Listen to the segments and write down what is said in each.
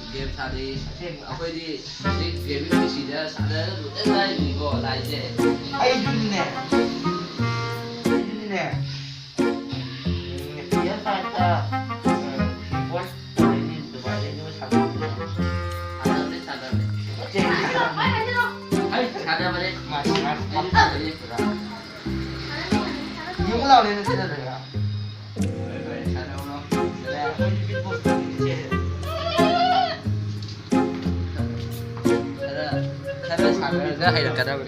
game tadi, apa ini game ini sudah sadar betul lah ini kok lainnya. Ayo dunia, dia kata keyboard ini sebaliknya itu satu. Sadar deh, sadar deh. Ayo sadar balik. Mas, Ini berat. yung law ini tidak ada. Sadar hay là cả đâu.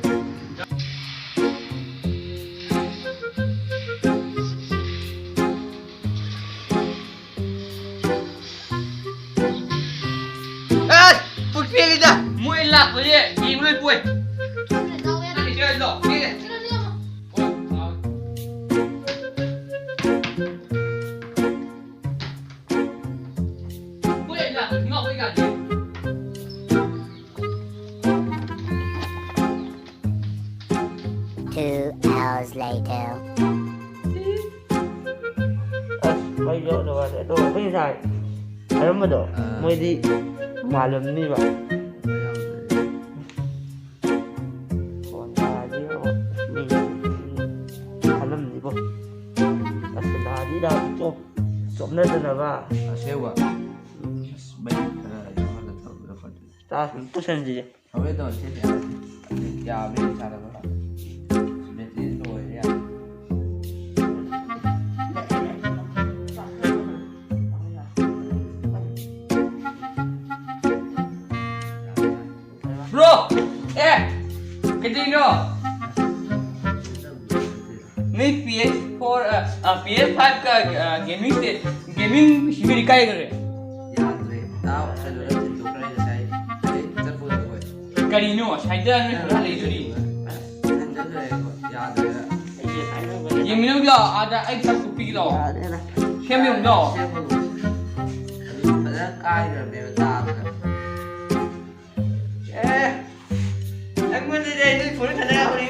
Phút phía đi ra. Mũi lạc với đi, nhìn lên bụi. Đi chơi rồi, đi này. Mũi lạc ngọc với cả gì? 2 hours later. Bây giờ rồi để tôi bây giờ anh mà đồ mới đi mà làm đi vậy còn là gì mình làm gì không là đi đâu chụp chụp lên là ba Sewa. Baik, ta tôi xem gì không biết rồi chết rồi. Chào biết sao đâu. Biết đi rồi nha. Bro, cái gì đó? Mấy PS4, PS5 का gaming शिबिर काय करे? यार रे, ताऊ चलो रे तो करे जाए. चल पूरा कोई. करीनो, शायद ने पूरा ले जुड़ी. याद है. ये मिनट ला आधा एक सब कुपी ला. क्या में उंडा? पता काय रे मेरे ताऊ. anh muốn đi đây tôi phun cái nào đi